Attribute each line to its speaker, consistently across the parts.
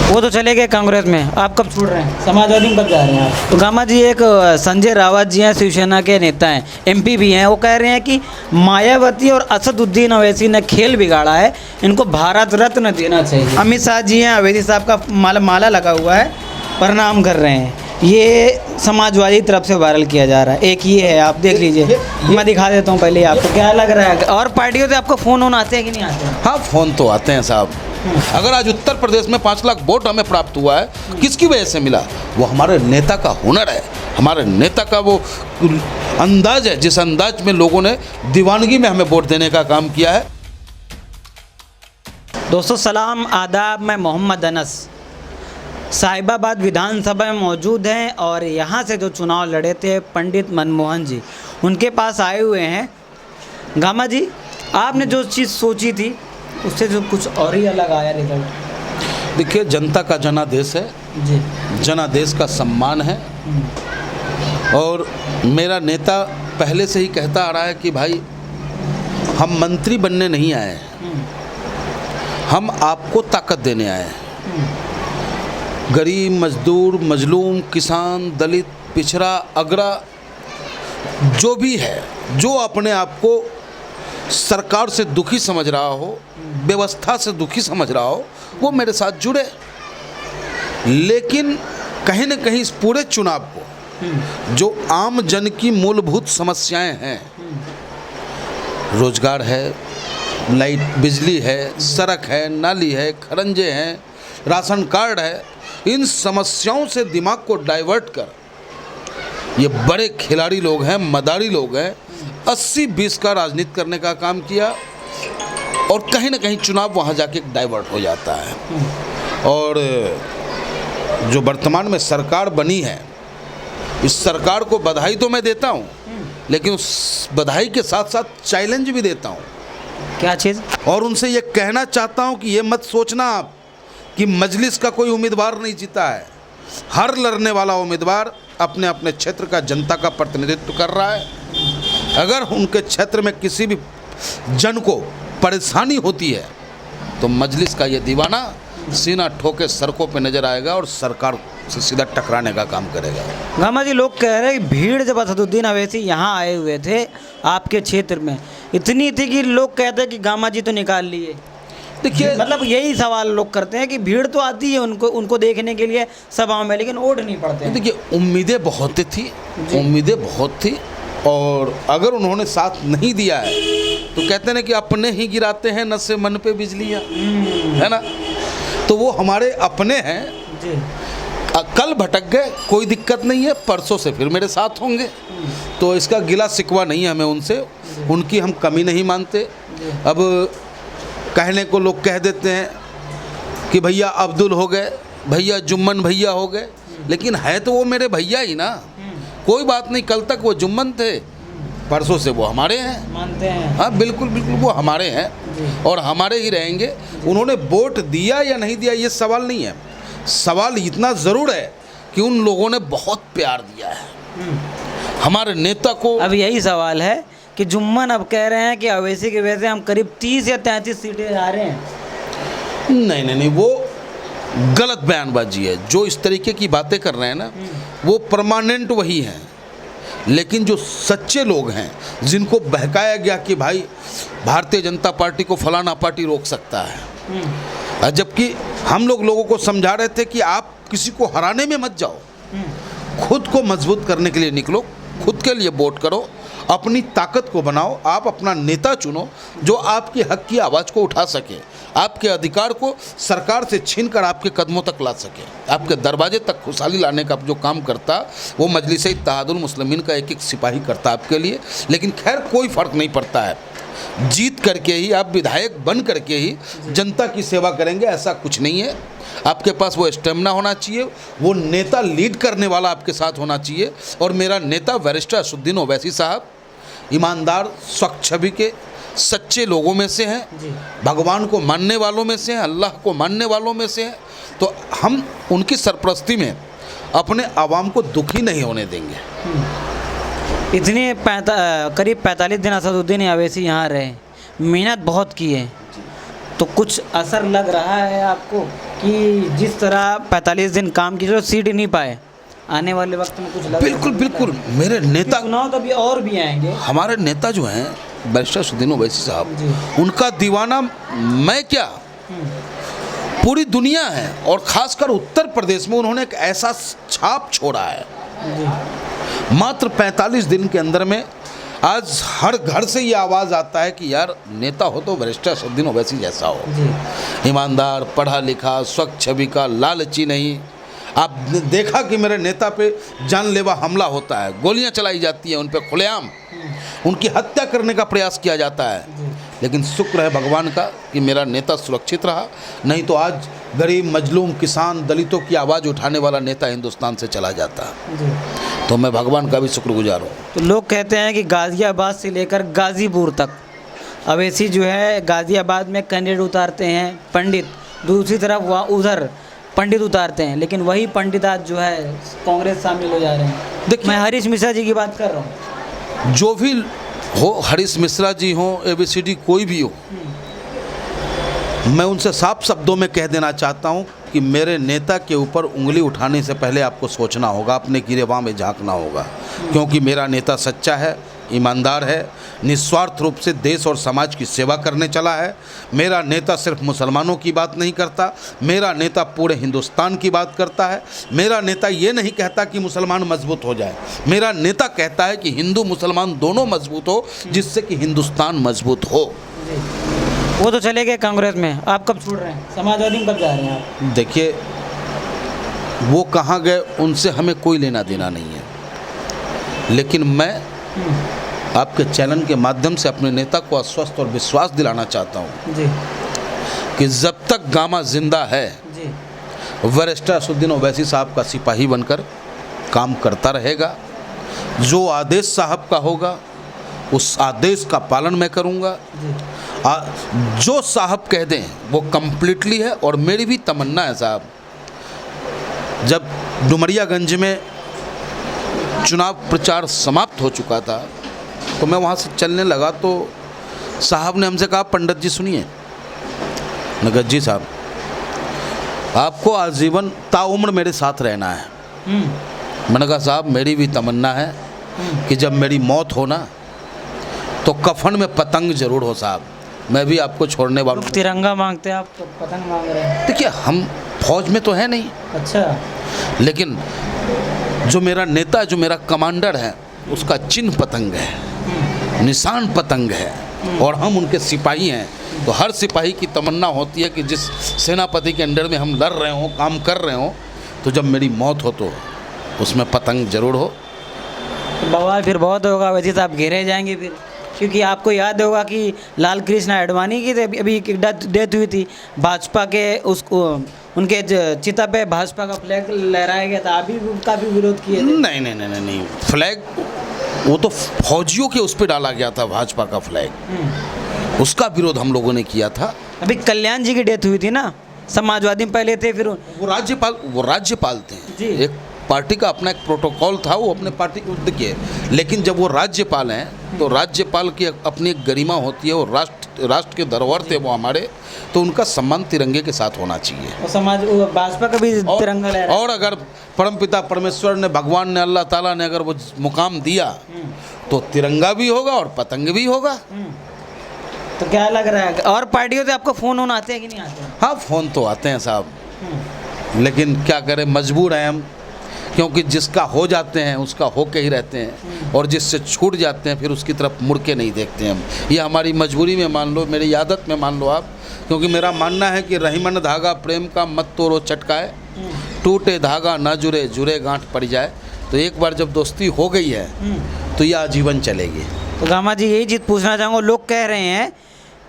Speaker 1: वो तो चले गए कांग्रेस में, आप कब छोड़ रहे हैं? समाजवादी में कब जा रहे हैं आप? तो गामा जी, एक संजय रावत जी हैं, शिवसेना के नेता हैं, एमपी भी हैं, वो कह रहे हैं कि मायावती और असदुद्दीन अवैसी ने खेल बिगाड़ा है, इनको भारत रत्न देना चाहिए। अमित शाह जी हैं, अवैसी साहब का माला लगा हुआ है, प्रणाम कर रहे हैं। ये समाजवादी तरफ से वायरल किया जा रहा है। एक ये है, आप देख लीजिए, मैं दिखा देता हूँ पहले आपको क्या लग रहा है। और पार्टियों से आपको फ़ोन आते हैं कि नहीं आते हैं?
Speaker 2: हाँ, फ़ोन तो आते हैं साहब। अगर आज उत्तर प्रदेश में 5 लाख वोट हमें प्राप्त हुआ है, किसकी वजह से मिला? वो हमारे नेता का हुनर है, हमारे नेता का वो अंदाज है, जिस अंदाज में लोगों ने दीवानगी में हमें वोट देने का काम किया है।
Speaker 1: दोस्तों सलाम आदाब, मैं मोहम्मद अनस साहिबाबाद विधानसभा में मौजूद हैं और यहाँ से जो चुनाव लड़े थे पंडित मनमोहन जी, उनके पास आए हुए हैं। गामा जी, आपने जो चीज़ सोची थी उससे जो कुछ और ही अलग आया रिजल्ट।
Speaker 2: देखिए, जनता का जनादेश है
Speaker 1: जी,
Speaker 2: जनादेश का सम्मान है। और मेरा नेता पहले से ही कहता आ रहा है कि भाई, हम मंत्री बनने नहीं आए हैं, हम आपको ताकत देने आए हैं। गरीब, मजदूर, मजलूम, किसान, दलित, पिछड़ा, अगरा, जो भी है, जो अपने आप को सरकार से दुखी समझ रहा हो, व्यवस्था से दुखी समझ रहा हो, वो मेरे साथ जुड़े। लेकिन कहीं न कहीं इस पूरे चुनाव को जो आम जन की मूलभूत समस्याएं हैं, रोजगार है, लाइट, बिजली है, सड़क है, नाली है, खरंजे हैं, राशन कार्ड है, इन समस्याओं से दिमाग को डाइवर्ट कर ये बड़े खिलाड़ी लोग हैं, मदारी लोग हैं, 80-20 का राजनीति करने का काम किया। और कहीं ना कहीं चुनाव वहाँ जाके डाइवर्ट हो जाता है। और जो वर्तमान में सरकार बनी है, इस सरकार को बधाई तो मैं देता हूँ, लेकिन उस बधाई के साथ साथ चैलेंज भी देता हूँ।
Speaker 1: क्या चीज़?
Speaker 2: और उनसे ये कहना चाहता हूँ कि ये मत सोचना आप कि मजलिस का कोई उम्मीदवार नहीं जीता है। हर लड़ने वाला उम्मीदवार अपने अपने क्षेत्र का जनता का प्रतिनिधित्व कर रहा है। अगर उनके क्षेत्र में किसी भी जन को परेशानी होती है तो मजलिस का ये दीवाना सीना ठोके सड़कों पे नजर आएगा और सरकार से सीधा टकराने का काम करेगा।
Speaker 1: गामा जी, लोग कह रहे हैं कि भीड़ जब असदुद्दीन अवैसी यहाँ आए हुए थे आपके क्षेत्र में इतनी थी कि लोग कहते हैं कि गामा जी तो निकाल लिए।
Speaker 2: देखिए,
Speaker 1: मतलब यही सवाल लोग करते हैं कि भीड़ तो आती है उनको देखने के लिए सभाओं में, लेकिन वोट नहीं पड़ते हैं।
Speaker 2: देखिए, उम्मीदें बहुत थी, उम्मीदें बहुत थी, और अगर उन्होंने साथ नहीं दिया है तो कहते हैं कि अपने ही गिराते हैं नशे मन पे बिजलियाँ, है ना। तो वो हमारे अपने हैं
Speaker 1: जी।
Speaker 2: कल भटक गए, कोई दिक्कत नहीं है, परसों से फिर मेरे साथ होंगे। तो इसका गिला शिकवा नहीं है हमें उनसे, उनकी हम कमी नहीं मानते। अब कहने को लोग कह देते हैं कि भैया अब्दुल हो गए, भैया जुम्मन भैया हो गए, लेकिन है तो वो मेरे भैया ही ना। कोई बात नहीं, कल तक वो जुम्मन थे, परसों से वो हमारे हैं।
Speaker 1: मानते हैं?
Speaker 2: हाँ, बिल्कुल बिल्कुल, वो हमारे हैं और हमारे ही रहेंगे। उन्होंने वोट दिया या नहीं दिया ये सवाल नहीं है, सवाल इतना ज़रूर है कि उन लोगों ने बहुत प्यार दिया है हमारे नेता को।
Speaker 1: अब यही सवाल है कि जुम्मन अब कह रहे हैं कि अवैसी की वजह से हम करीब 30 या 33 सीटें आ रहे हैं।
Speaker 2: नहीं नहीं नहीं, वो गलत बयानबाजी है। जो इस तरीके की बातें कर रहे हैं ना, वो परमानेंट वही हैं। लेकिन जो सच्चे लोग हैं, जिनको बहकाया गया कि भाई भारतीय जनता पार्टी को फलाना पार्टी रोक सकता है, जबकि हम लोगों को समझा रहे थे कि आप किसी को हराने में मत जाओ, खुद को मजबूत करने के लिए निकलो, खुद के लिए वोट करो, अपनी ताकत को बनाओ, आप अपना नेता चुनो जो आपकी हक की आवाज़ को उठा सके, आपके अधिकार को सरकार से छीन कर आपके कदमों तक ला सके, आपके दरवाजे तक खुशहाली लाने का जो काम करता वो मजलिस-ए-इत्तेहादुल मुस्लिमीन का एक एक सिपाही करता आपके लिए। लेकिन खैर, कोई फ़र्क नहीं पड़ता है, जीत करके ही आप विधायक बन करके ही जनता की सेवा करेंगे, ऐसा कुछ नहीं है। आपके पास वो स्टेमिना होना चाहिए, वो नेता लीड करने वाला आपके साथ होना चाहिए। और मेरा नेता बैरिस्टर असदुद्दीन ओवैसी साहब ईमानदार, स्वच्छ छवि के सच्चे लोगों में से हैं, भगवान को मानने वालों में से हैं, अल्लाह को मानने वालों में से हैं। तो हम उनकी सरपरस्ती में अपने आवाम को दुखी नहीं होने देंगे।
Speaker 1: इतने करीब 45 दिन असदुद्दीन अवैसी यहाँ रहे, मेहनत बहुत की है, तो कुछ असर लग रहा है आपको कि जिस तरह 45 दिन काम की जो सीट ही नहीं पाए, आने वाले वक्त में कुछ लग
Speaker 2: बिल्कुल बिल्कुल मेरे नेता,
Speaker 1: चुनाव तो अभी और भी आएंगे।
Speaker 2: हमारे नेता जो हैं बैरिस्टर असदुद्दीन ओवैसी साहब,
Speaker 1: जी।
Speaker 2: उनका दीवाना मैं क्या, पूरी दुनिया है। और खासकर उत्तर प्रदेश में उन्होंने एक ऐसा छाप छोड़ा है।
Speaker 1: जी।
Speaker 2: मात्र 45 दिन के अंदर में आज हर घर से ये आवाज़ आता है कि यार नेता हो तो बैरिस्टर असदुद्दीन ओवैसी जैसा हो,
Speaker 1: जी।
Speaker 2: ईमानदार, पढ़ा लिखा, स्वच्छ छवि का, लालची नहीं। आपने देखा कि मेरे नेता पे जानलेवा हमला होता है, गोलियां चलाई जाती हैं उन पे खुलेआम, उनकी हत्या करने का प्रयास किया जाता है। लेकिन शुक्र है भगवान का कि मेरा नेता सुरक्षित रहा, नहीं तो आज गरीब, मजलूम, किसान, दलितों की आवाज़ उठाने वाला नेता हिंदुस्तान से चला जाता।
Speaker 1: जी।
Speaker 2: तो मैं भगवान का भी शुक्रगुजार हूँ।
Speaker 1: तो लोग कहते हैं कि गाज़ियाबाद से लेकर गाज़ीपुर तक अवैसी जो है गाज़ियाबाद में कैंडिडेट उतारते हैं पंडित, दूसरी तरफ वहाँ उधर पंडित उतारते हैं, लेकिन वही पंडित आज जो है कांग्रेस शामिल हो जा रहे हैं।
Speaker 2: देखिए,
Speaker 1: मैं हरीश मिश्रा जी की बात कर रहा हूँ।
Speaker 2: जो भी हो, हरीश मिश्रा जी हो, ABCD कोई भी हो, मैं उनसे साफ शब्दों में कह देना चाहता हूं कि मेरे नेता के ऊपर उंगली उठाने से पहले आपको सोचना होगा, अपने गिरेबां में झांकना होगा, क्योंकि मेरा नेता सच्चा है, ईमानदार है, निस्वार्थ रूप से देश और समाज की सेवा करने चला है। मेरा नेता सिर्फ मुसलमानों की बात नहीं करता, मेरा नेता पूरे हिंदुस्तान की बात करता है। मेरा नेता ये नहीं कहता कि मुसलमान मजबूत हो जाए, मेरा नेता कहता है कि हिंदू मुसलमान दोनों मजबूत हो, जिससे कि हिंदुस्तान मजबूत हो।
Speaker 1: वो तो चले गए कांग्रेस में, आप कब छोड़ रहे हैं? समाजवादी में कब जा रहे हैं आप?
Speaker 2: देखिए, वो कहाँ गए उनसे हमें कोई लेना देना नहीं है, लेकिन मैं आपके चैनल के माध्यम से अपने नेता को आश्वस्त और विश्वास दिलाना चाहता हूँ
Speaker 1: जी।
Speaker 2: कि जब तक गामा जिंदा है,
Speaker 1: जी।
Speaker 2: बैरिस्टर असदुद्दीन ओवैसी साहब का सिपाही बनकर काम करता रहेगा। जो आदेश साहब का होगा उस आदेश का पालन मैं करूँगा।
Speaker 1: जी।
Speaker 2: जो साहब कह दें वो कम्प्लीटली है। और मेरी भी तमन्ना है साहब, जब डुमरियागंज में चुनाव प्रचार समाप्त हो चुका था तो मैं वहाँ से चलने लगा तो साहब ने हमसे कहा, पंडित जी सुनिए। मैंने कहा जी साहब, आपको आजीवन ताउम्र मेरे साथ रहना है। मैंने कहा साहब, मेरी भी तमन्ना है कि जब मेरी मौत हो ना तो कफन में पतंग जरूर हो साहब, मैं भी आपको छोड़ने वाला हूँ।
Speaker 1: तिरंगा मांगते हैं, आप तो पतंग मांग रहे हैं।
Speaker 2: देखिए, हम फौज में तो है नहीं,
Speaker 1: अच्छा,
Speaker 2: लेकिन जो मेरा नेता, जो मेरा कमांडर है, उसका चिन्ह पतंग है, निशान पतंग है, और हम उनके सिपाही हैं। तो हर सिपाही की तमन्ना होती है कि जिस सेनापति के अंडर में हम लड़ रहे हों, काम कर रहे हों, तो जब मेरी मौत हो तो उसमें पतंग जरूर हो।
Speaker 1: तो बवाल फिर बहुत होगा, वैसे तो आप घेरे जाएंगे फिर, क्योंकि आपको याद होगा कि लाल कृष्ण आडवाणी की अभी डेथ हुई थी, भाजपा के उसको उनके चिता पे भाजपा का फ्लैग लहराया गया था, अभी उनका भी विरोध किए थे।
Speaker 2: नहीं नहीं नहीं नहीं, फ्लैग वो तो फौजियों के उस पर डाला गया था, भाजपा का फ्लैग, उसका विरोध हम लोगों ने किया था।
Speaker 1: अभी कल्याण जी की डेथ हुई थी ना, समाजवादी में पहले थे, फिर
Speaker 2: वो राज्यपाल थे
Speaker 1: जी।
Speaker 2: एक पार्टी का अपना एक प्रोटोकॉल था, वो अपने पार्टी के उद्देश्य किए। लेकिन जब वो राज्यपाल हैं तो राज्यपाल की अपनी एक गरिमा होती है, वो राष्ट्र के धरोहर थे वो हमारे, तो उनका सम्मान तिरंगे के साथ होना चाहिए।
Speaker 1: और समाज भाजपा का भी तिरंगा लहरा।
Speaker 2: और अगर परमपिता परमेश्वर ने, भगवान ने, अल्लाह ताला ने अगर वो मुकाम दिया तो तिरंगा भी होगा और पतंग भी होगा।
Speaker 1: तो क्या लग रहा है, और पार्टियों से आपको फ़ोन होना आते हैं कि नहीं आते हैं?
Speaker 2: हाँ, फ़ोन तो आते हैं साहब, लेकिन क्या करें, मजबूर हैं हम, क्योंकि जिसका हो जाते हैं उसका हो के ही रहते हैं, और जिससे छूट जाते हैं फिर उसकी तरफ मुड़ के नहीं देखते हैं हम। ये हमारी मजबूरी में मान लो, मेरी आदत में मान लो आप, क्योंकि मेरा मानना है कि रहीमन धागा प्रेम का मत तोड़ो चटकाए, टूटे धागा ना जुड़े जुड़े गांठ पड़ जाए। तो एक बार जब दोस्ती हो गई है तो ये आजीवन चलेगी।
Speaker 1: तो गामा जी, यही चीज़ पूछना चाहूँगा, लोग कह रहे हैं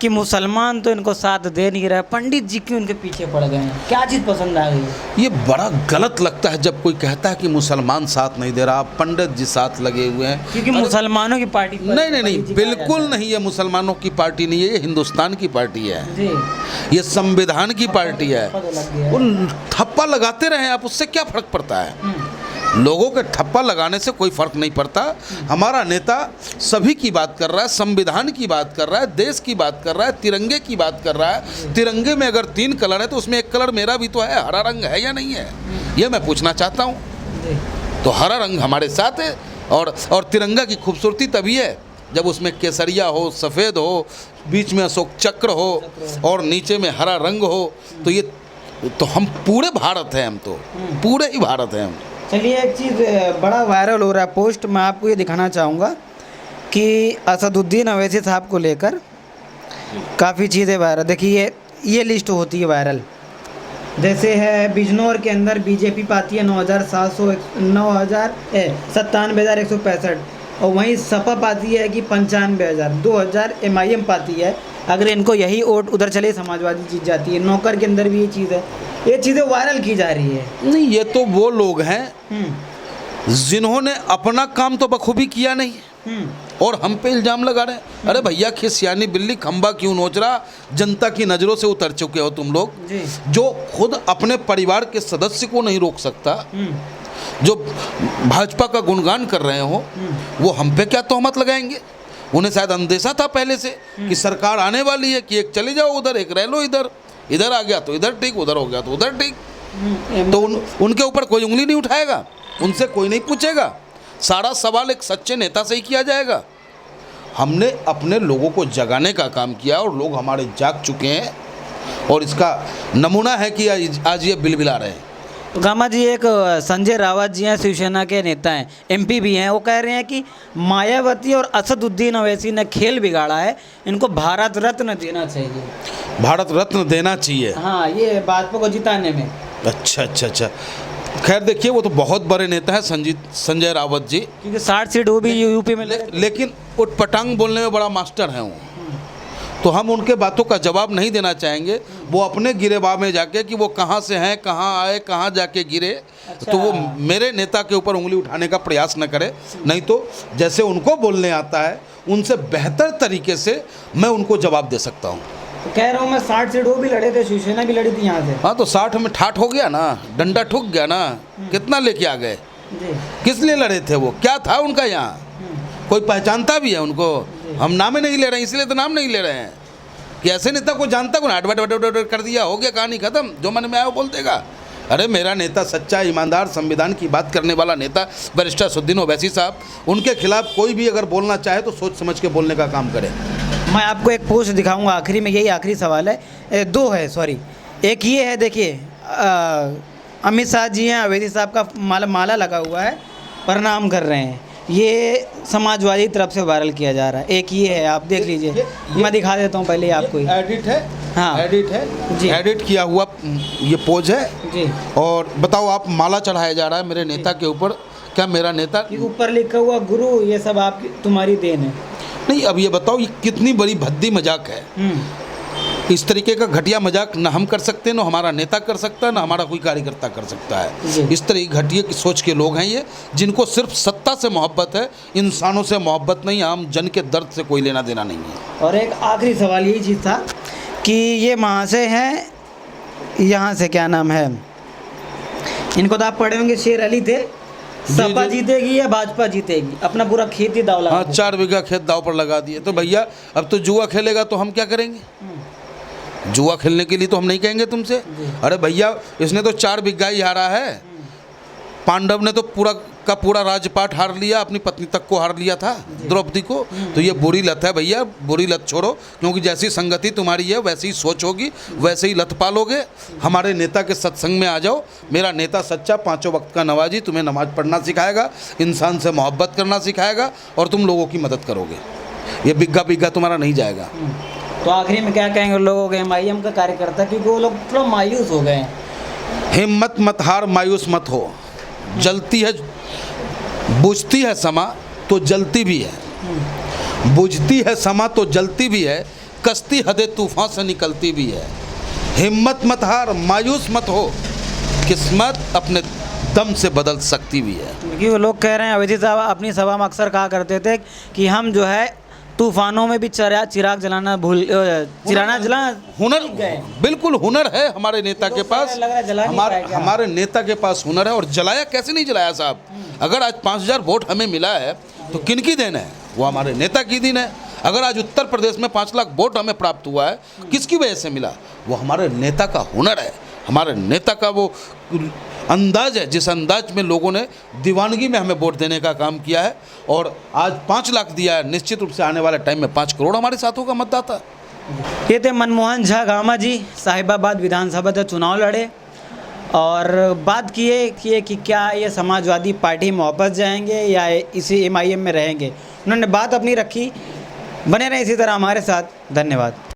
Speaker 1: कि मुसलमान तो इनको साथ दे नहीं रहा, पंडित जी क्यों उनके पीछे पड़ गए हैं, क्या चीज़ पसंद आ गई?
Speaker 2: ये बड़ा गलत लगता है जब कोई कहता है कि मुसलमान साथ नहीं दे रहा, पंडित जी साथ लगे हुए हैं,
Speaker 1: क्योंकि मुसलमानों की पार्टी
Speaker 2: नहीं, बिल्कुल नहीं, ये मुसलमानों की पार्टी नहीं है, ये हिंदुस्तान की पार्टी है
Speaker 1: जी।
Speaker 2: ये संविधान की पार्टी है। उन थप्पा लगाते रहे आप, उससे क्या फर्क पड़ता है? लोगों के ठप्पा लगाने से कोई फर्क नहीं पड़ता। हमारा नेता सभी की बात कर रहा है, संविधान की बात कर रहा है, देश की बात कर रहा है, तिरंगे की बात कर रहा है। तिरंगे में अगर 3 कलर है तो उसमें एक कलर मेरा भी तो है, हरा रंग है या नहीं है, ये मैं पूछना चाहता हूँ। तो हरा रंग हमारे साथ है और तिरंगा की खूबसूरती तभी है जब उसमें केसरिया हो, सफ़ेद हो, बीच में अशोक चक्र हो और नीचे में हरा रंग हो। तो ये तो हम पूरे भारत हैं, हम तो पूरे ही भारत हैं हम।
Speaker 1: चलिए, एक चीज़ बड़ा वायरल हो रहा है पोस्ट, मैं आपको ये दिखाना चाहूँगा कि असदुद्दीन अवैसी साहब को लेकर काफ़ी चीज़ें वायरल। देखिए ये लिस्ट होती है वायरल, जैसे है बिजनौर के अंदर बीजेपी पाती है 97,165 और वहीं सपा पाती है कि 95,000, 2,000 MIM पाती है। अगर इनको यही वोट उधर चले समाजवादी जीत जाती है। नौकर के अंदर भी ये चीज़ है, ये चीज़ें वायरल की जा रही है।
Speaker 2: नहीं, ये तो वो लोग हैं जिन्होंने अपना काम तो बखूबी किया नहीं और हम पे इल्ज़ाम लगा रहे हैं। अरे भैया, खिसियानी बिल्ली खंबा क्यों नोच रहा? जनता की नज़रों से उतर चुके हो तुम लोग, जो खुद अपने परिवार के सदस्य को नहीं रोक सकता, जो भाजपा का गुणगान कर रहे हो, वो हम पे क्या तोहमत लगाएंगे? उन्हें शायद अंदेशा था पहले से कि सरकार आने वाली है, कि एक चले जाओ उधर, एक रह लो इधर, इधर आ गया तो इधर ठीक, उधर हो गया तो उधर ठीक। तो उनके ऊपर कोई उंगली नहीं उठाएगा, उनसे कोई नहीं पूछेगा, सारा सवाल एक सच्चे नेता से ही किया जाएगा। हमने अपने लोगों को जगाने का काम किया और लोग हमारे जाग चुके हैं और इसका नमूना है कि आज ये बिलबिला रहे हैं।
Speaker 1: तो गामा जी, एक संजय रावत जी हैं, शिवसेना के नेता हैं, MP भी हैं, वो कह रहे हैं कि मायावती और असदुद्दीन अवैसी ने खेल बिगाड़ा है, इनको भारत रत्न देना चाहिए।
Speaker 2: भारत रत्न देना चाहिए?
Speaker 1: हाँ, ये भाजपा को जिताने में।
Speaker 2: अच्छा। खैर देखिए, वो तो बहुत बड़े नेता हैं संजय रावत जी,
Speaker 1: क्योंकि 60 सीट वो भी यूपी में
Speaker 2: लेकिन उटपटांग बोलने में बड़ा मास्टर हैं वो। तो हम उनके बातों का जवाब नहीं देना चाहेंगे। वो अपने गिरेबां में जाके कि वो कहाँ से हैं, कहाँ आए, कहाँ जाके गिरे,
Speaker 1: अच्छा।
Speaker 2: तो वो मेरे नेता के ऊपर उंगली उठाने का प्रयास न करे। नहीं तो जैसे उनको बोलने आता है उनसे बेहतर तरीके से मैं उनको जवाब दे सकता हूँ।
Speaker 1: तो कह रहा हूँ मैं, 60 सीट वो भी लड़े थे, शिवसेना भी लड़ी थी यहाँ से।
Speaker 2: हाँ, तो 60 में ठाठ हो गया ना, डंडा ठुक गया ना। कितना लेके आ गए? किस लिए लड़े थे वो? क्या था उनका यहाँ? कोई पहचानता भी है उनको? हम नाम ही नहीं ले रहे हैं, इसलिए तो नाम नहीं ले रहे हैं कि ऐसे नेता को जानता कौन? एडवर्ट कर दिया, हो गया, कहानी खत्म, जो मन में आया वो बोल देगा। अरे मेरा नेता सच्चा, ईमानदार, संविधान की बात करने वाला नेता बैरिस्टर असदुद्दीन ओवैसी साहब, उनके खिलाफ कोई भी अगर बोलना चाहे तो सोच समझ के बोलने का काम करे। मैं
Speaker 1: आपको एक पोस्ट दिखाऊंगा आखिरी में, यही आखिरी सवाल है, 2 है सॉरी। एक ये है, देखिए अमित शाह जी हैं, अवैसी साहब का माला लगा हुआ है, प्रणाम कर रहे हैं, ये समाजवादी तरफ से वायरल किया जा रहा है। एक ये है, आप देख लीजिए, मैं दिखा देता हूँ पहले आपको।
Speaker 2: एडिट है,
Speaker 1: हाँ
Speaker 2: एडिट है
Speaker 1: जी,
Speaker 2: एडिट किया हुआ ये पोज है
Speaker 1: जी।
Speaker 2: और बताओ, आप माला चढ़ाया जा रहा है मेरे नेता के ऊपर। क्या मेरा नेता,
Speaker 1: ऊपर लिखा हुआ गुरु, ये सब आपकी तुम्हारी देन है?
Speaker 2: नहीं, अब ये बताओ, ये कितनी बड़ी भद्दी मजाक है। इस तरीके का घटिया मजाक न हम कर सकते, न हमारा नेता कर सकता है, न हमारा कोई कार्यकर्ता कर सकता है। इस तरह की घटिया की सोच के लोग हैं ये, जिनको सिर्फ सत्ता से मोहब्बत है, इंसानों से मोहब्बत नहीं, आम जन के दर्द से कोई लेना देना नहीं है।
Speaker 1: और एक आखिरी सवाल यही चीज़ था कि ये महाशय हैं, यहाँ से क्या नाम है इनको, तो आप पढ़े होंगे, शेर अली थे, सपा जीतेगी या भाजपा जीतेगी, अपना पूरा खेत ही दाव लगा।
Speaker 2: हाँ, 4 बीघा खेत दाव पर लगा दिए। तो भैया, अब तो जुआ खेलेगा तो हम क्या करेंगे? जुआ खेलने के लिए तो हम नहीं कहेंगे तुमसे। अरे भैया, इसने तो 4 बीघा ही हारा है। पांडव ने तो पूरा का पूरा राजपाट हार लिया, अपनी पत्नी तक को हार लिया था, द्रौपदी को। तो ये बुरी लत है भैया, बुरी लत छोड़ो, क्योंकि जैसी संगति तुम्हारी है वैसी ही सोच होगी, वैसे ही लत पालोगे। हमारे नेता के सत्संग में आ जाओ। मेरा नेता सच्चा, 5 वक्त का नवाजी, तुम्हें नमाज पढ़ना सिखाएगा, इंसान से मोहब्बत करना सिखाएगा और तुम लोगों की मदद करोगे। ये बिग्गा तुम्हारा नहीं जाएगा।
Speaker 1: तो आखिरी में क्या कहेंगे लोगों के, MIM का कार्यकर्ता, क्योंकि वो लोग थोड़ा मायूस हो गए हैं?
Speaker 2: हिम्मत मत हार, मायूस मत हो। जलती है, बुझती है समा तो जलती भी है, बुझती है समा तो जलती भी है, कश्ती हदे तूफान से निकलती भी है। हिम्मत मत हार, मायूस मत हो, किस्मत अपने दम से बदल सकती भी है।
Speaker 1: क्योंकि वो लोग कह रहे हैं, अवैसी साहब अपनी सभा में अक्सर कहा करते थे कि हम जो है तूफानों में भी चिराग जलाना जला
Speaker 2: हुनर,
Speaker 1: गए।
Speaker 2: बिल्कुल हुनर है हमारे नेता के पास।
Speaker 1: लग रहा है जला नहीं पाए क्या?
Speaker 2: हमारे नेता के पास हुनर है। और जलाया कैसे नहीं जलाया साहब? अगर आज 5000 वोट हमें मिला है तो किनकी देन है? वो हमारे नेता की देन है। अगर आज उत्तर प्रदेश में 5 लाख वोट हमें प्राप्त हुआ है, किसकी वजह से मिला? वो हमारे नेता का हुनर है, हमारे नेता का वो अंदाज है, जिस अंदाज में लोगों ने दीवानगी में हमें वोट देने का काम किया है। और आज 5 लाख दिया है, निश्चित रूप से आने वाले टाइम में 5 करोड़ हमारे साथ होगा मतदाता।
Speaker 1: ये थे मनमोहन झा गामा जी, साहिबाबाद विधानसभा से चुनाव लड़े और बात किए कि क्या ये समाजवादी पार्टी में वापस जाएंगे या इसी MIM में रहेंगे। उन्होंने बात अपनी रखी। बने रहें इसी तरह हमारे साथ। धन्यवाद।